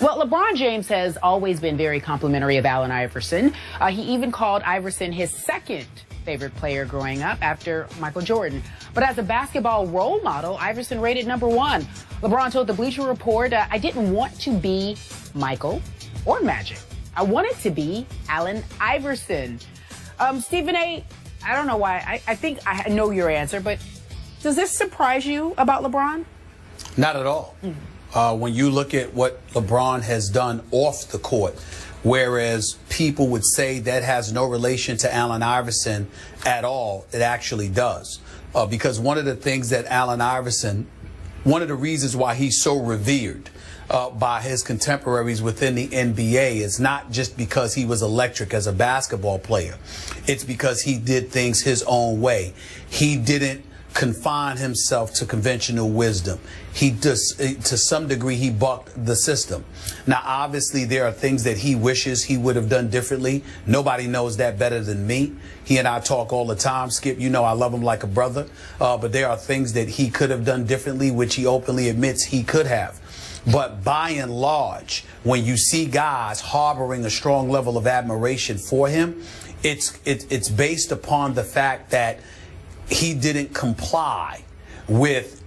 Well, LeBron James has always been very complimentary of Allen Iverson. He even called Iverson his second favorite player growing up after Michael Jordan. But as a basketball role model, Iverson rated #1. LeBron told the Bleacher Report, I didn't want to be Michael or Magic. I wanted to be Allen Iverson. Stephen A., I don't know why. I think I know your answer, but does this surprise you about LeBron? Not at all. When you look at what LeBron has done off the court, whereas people would say that has no relation to Allen Iverson at all, it actually does. Because one of the things that Allen Iverson, one of the reasons why he's so revered by his contemporaries within the NBA is not just because he was electric as a basketball player. It's because he did things his own way. He didn't confine himself to conventional wisdom. He does, to some degree, he bucked the system. Now, obviously, there are things that he wishes he would have done differently. Nobody knows that better than me. He and I talk all the time. Skip, you know I love him like a brother. But there are things that he could have done differently, which he openly admits he could have. But by and large, when you see guys harboring a strong level of admiration for him, it's based upon the fact that he didn't comply with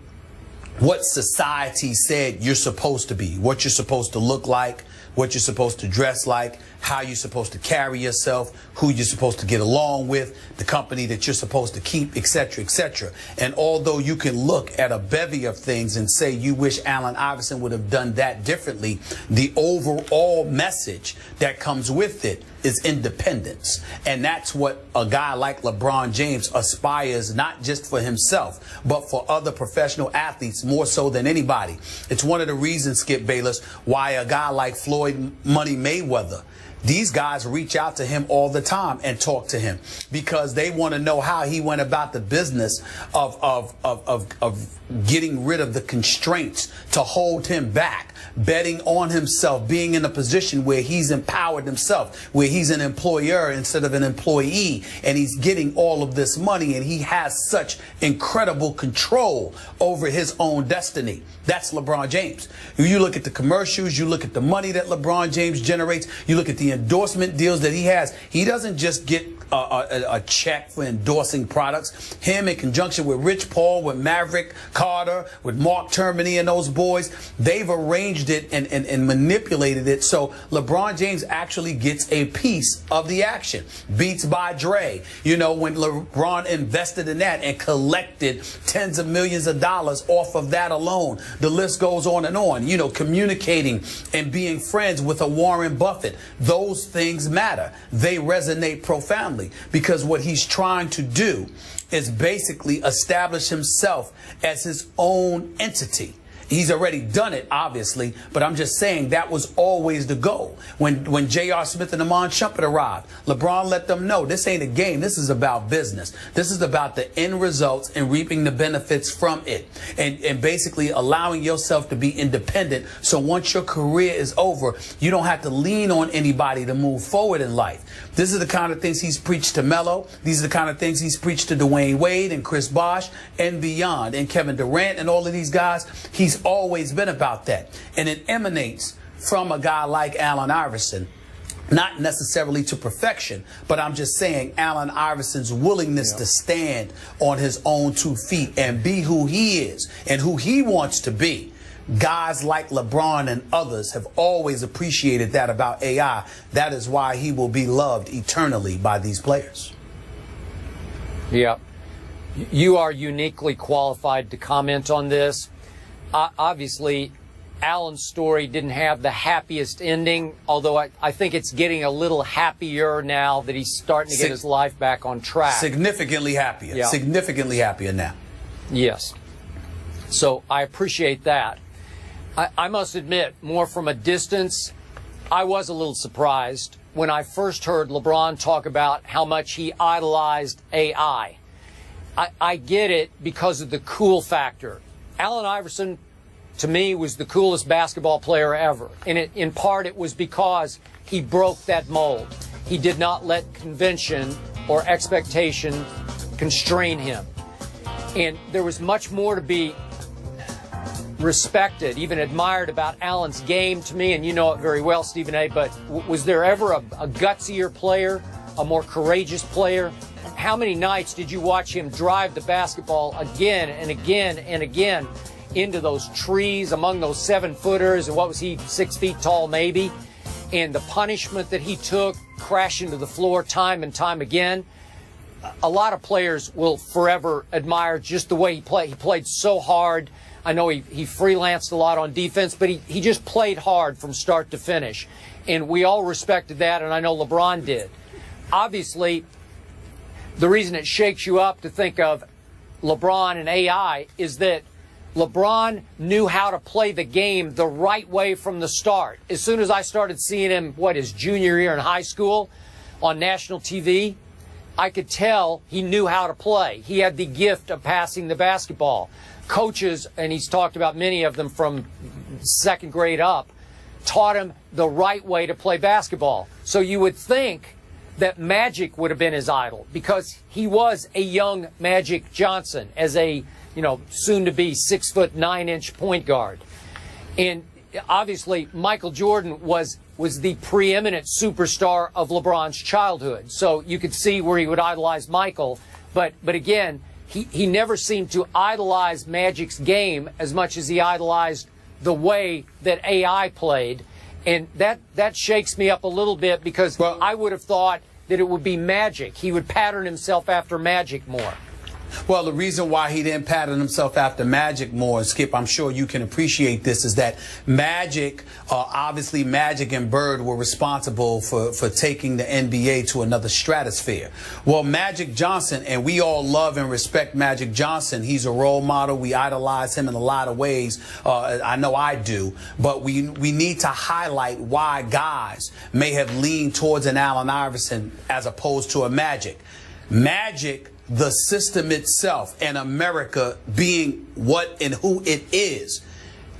what society said you're supposed to be, what you're supposed to look like, what you're supposed to dress like, how you're supposed to carry yourself, who you're supposed to get along with, the company that you're supposed to keep, etc., etc. And although you can look at a bevy of things and say you wish Allen Iverson would have done that differently, the overall message that comes with it is independence. And that's what a guy like LeBron James aspires, not just for himself, but for other professional athletes more so than anybody. It's one of the reasons, Skip Bayless, why a guy like Floyd Money Mayweather, these guys reach out to him all the time and talk to him because they want to know how he went about the business of getting rid of the constraints to hold him back, betting on himself, being in a position where he's empowered himself, where he's an employer instead of an employee, and he's getting all of this money, and he has such incredible control over his own destiny. That's LeBron James. You look at the commercials, you look at the money that LeBron James generates, you look at the endorsement deals that he has. He doesn't just get a check for endorsing products. Him in conjunction with Rich Paul, with Maverick Carter, with Mark Termini and those boys, they've arranged it and manipulated it so LeBron James actually gets a piece of the action. Beats by Dre. You know, when LeBron invested in that and collected tens of millions of dollars off of that alone. The list goes on and on. You know, communicating and being friends with a Warren Buffett. Those things matter. They resonate profoundly because what he's trying to do is basically establish himself as his own entity. He's already done it, obviously, but I'm just saying that was always the goal. When J.R. Smith and Amon Shumpert arrived, LeBron let them know this ain't a game. This is about business. This is about the end results and reaping the benefits from it, and basically allowing yourself to be independent. So once your career is over, you don't have to lean on anybody to move forward in life. This is the kind of things he's preached to Melo. These are the kind of things he's preached to Dwayne Wade and Chris Bosh and beyond, and Kevin Durant and all of these guys. He's always been about that. And it emanates from a guy like Allen Iverson. Not necessarily to perfection, but I'm just saying Allen Iverson's willingness to stand on his own 2 feet and be who he is and who he wants to be. Guys like LeBron and others have always appreciated that about AI. That is why he will be loved eternally by these players. Yeah. You are uniquely qualified to comment on this. Obviously, Allen's story didn't have the happiest ending, although I think it's getting a little happier now that he's starting to get his life back on track. Significantly happier. Yeah. Significantly happier now. Yes. So I appreciate that. I must admit, more from a distance, I was a little surprised when I first heard LeBron talk about how much he idolized AI. I get it because of the cool factor. Allen Iverson, to me, was the coolest basketball player ever. And in part, it was because he broke that mold. He did not let convention or expectation constrain him. And there was much more to be respected, even admired about Allen's game to me, and you know it very well, Stephen A., but was there ever a gutsier player, a more courageous player? How many nights did you watch him drive the basketball again and again and again into those trees, among those 7-footers, and what was he, 6 feet tall maybe? And the punishment that he took, crashing to the floor time and time again. A lot of players will forever admire just the way he played. He played so hard. I know he freelanced a lot on defense, but he just played hard from start to finish. And we all respected that, and I know LeBron did. Obviously, the reason it shakes you up to think of LeBron and AI is that LeBron knew how to play the game the right way from the start. As soon as I started seeing him, his junior year in high school on national TV, I could tell he knew how to play. He had the gift of passing the basketball. Coaches, and he's talked about many of them from second grade up, taught him the right way to play basketball. So you would think that Magic would have been his idol, because he was a young Magic Johnson as a, soon-to-be 6'9" point guard. And obviously, Michael Jordan was the preeminent superstar of LeBron's childhood. So you could see where he would idolize Michael. But again, he never seemed to idolize Magic's game as much as he idolized the way that AI played. And that shakes me up a little bit, because I would have thought that it would be Magic. He would pattern himself after Magic more. Well, the reason why he didn't pattern himself after Magic more, Skip, I'm sure you can appreciate this, is that Magic, obviously Magic and Bird were responsible for taking the NBA to another stratosphere. Well, Magic Johnson, and we all love and respect Magic Johnson. He's a role model. We idolize him in a lot of ways. I know I do. But we need to highlight why guys may have leaned towards an Allen Iverson as opposed to a Magic. Magic, the system itself, and America being what and who it is,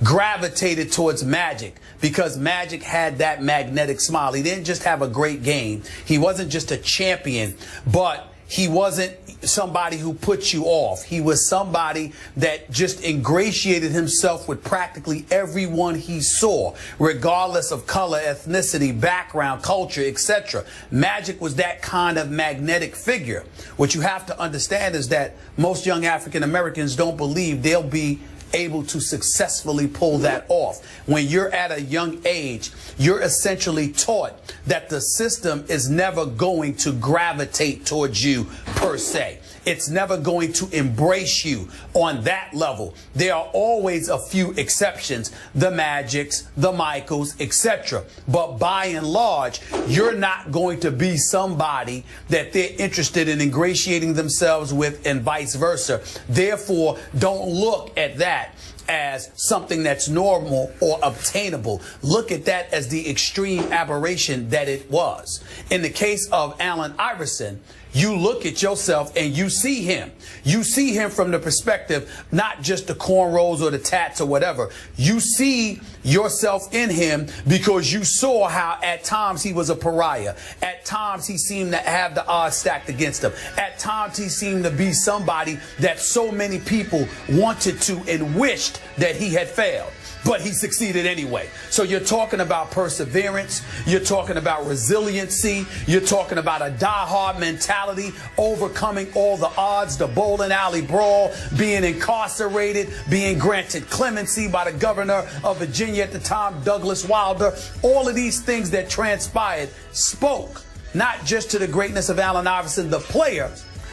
gravitated towards Magic because Magic had that magnetic smile. He didn't just have a great game. He wasn't just a champion, but he wasn't somebody who put you off. He was somebody that just ingratiated himself with practically everyone he saw, regardless of color, ethnicity, background, culture, etc. Magic was that kind of magnetic figure. What you have to understand is that most young African Americans don't believe they'll be able to successfully pull that off. When you're at a young age, you're essentially taught that the system is never going to gravitate towards you per se. It's never going to embrace you on that level. There are always a few exceptions, the Magics, the Michaels, etc. But by and large, you're not going to be somebody that they're interested in ingratiating themselves with, and vice versa. Therefore, don't look at that as something that's normal or obtainable. Look at that as the extreme aberration that it was. In the case of Allen Iverson, you look at yourself and you see him. You see him from the perspective, not just the cornrows or the tats or whatever. You see yourself in him because you saw how at times he was a pariah. At times he seemed to have the odds stacked against him. At times he seemed to be somebody that so many people wanted to and wished that he had failed. But he succeeded anyway. So you're talking about perseverance. You're talking about resiliency. You're talking about a die-hard mentality, overcoming all the odds, the bowling alley brawl, being incarcerated, being granted clemency by the governor of Virginia at the time, Douglas Wilder. All of these things that transpired spoke not just to the greatness of Allen Iverson, the player,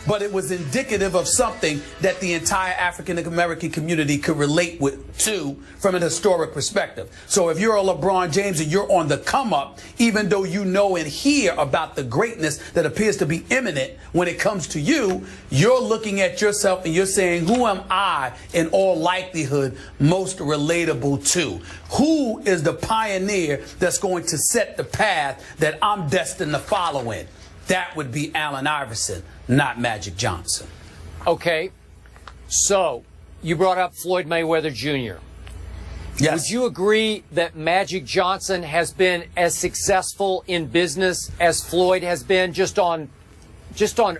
but it was indicative of something that the entire African American community could relate to from an historic perspective. So if you're a LeBron James and you're on the come up, even though you know and hear about the greatness that appears to be imminent when it comes to you, you're looking at yourself and you're saying, who am I in all likelihood most relatable to? Who is the pioneer that's going to set the path that I'm destined to follow in? That would be Allen Iverson, not Magic Johnson. Okay, so you brought up Floyd Mayweather Jr. Yes. Would you agree that Magic Johnson has been as successful in business as Floyd has been, just on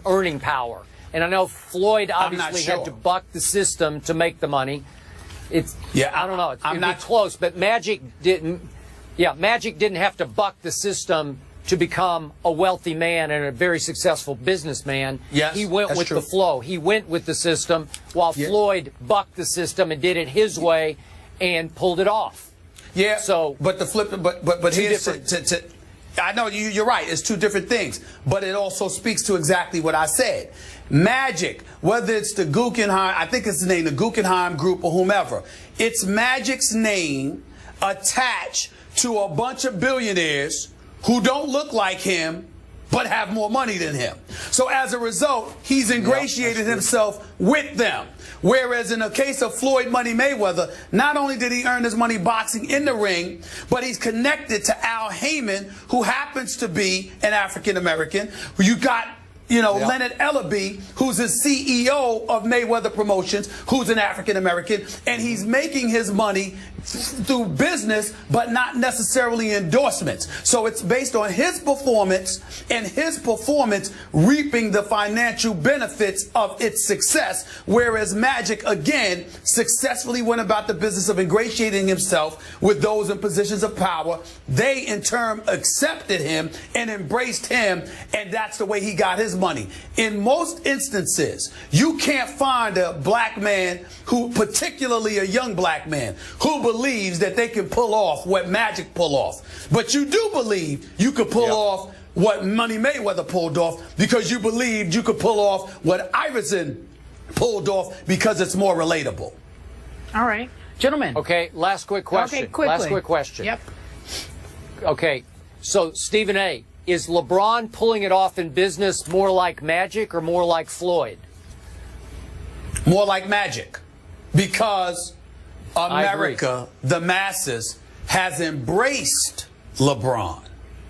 earning power? And I know Floyd obviously had to buck the system to make the money. I don't know. It'd be close, but Magic didn't. Yeah, Magic didn't have to buck the system to become a wealthy man and a very successful businessman. Yes, he went with the flow. He went with the system, while Floyd bucked the system and did it his way and pulled it off. Yeah. So, but the flip, but here's I know you're right. It's two different things, but it also speaks to exactly what I said. Magic, whether it's the Guggenheim, I think it's the name, the Guggenheim Group or whomever, it's Magic's name attached to a bunch of billionaires who don't look like him but have more money than him. So as a result, he's ingratiated himself with them. Whereas in the case of Floyd Money Mayweather, not only did he earn his money boxing in the ring, but he's connected to Al Heyman, who happens to be an African American. You got, Leonard Ellaby, who's the CEO of Mayweather Promotions, who's an African American, and he's making his money through business, but not necessarily endorsements. So it's based on his performance and his performance reaping the financial benefits of its success, whereas Magic, again, successfully went about the business of ingratiating himself with those in positions of power. They, in turn, accepted him and embraced him, and that's the way he got his money. In most instances, you can't find a black man who, particularly a young black man, who believes that they can pull off what Magic pull off. But you do believe you could pull off what Money Mayweather pulled off, because you believed you could pull off what Iverson pulled off, because it's more relatable. All right. Gentlemen. Okay, last quick question. Okay, quickly. Last quick question. Yep. Okay, so Stephen A., is LeBron pulling it off in business more like Magic or more like Floyd? More like Magic, because America, the masses, has embraced LeBron.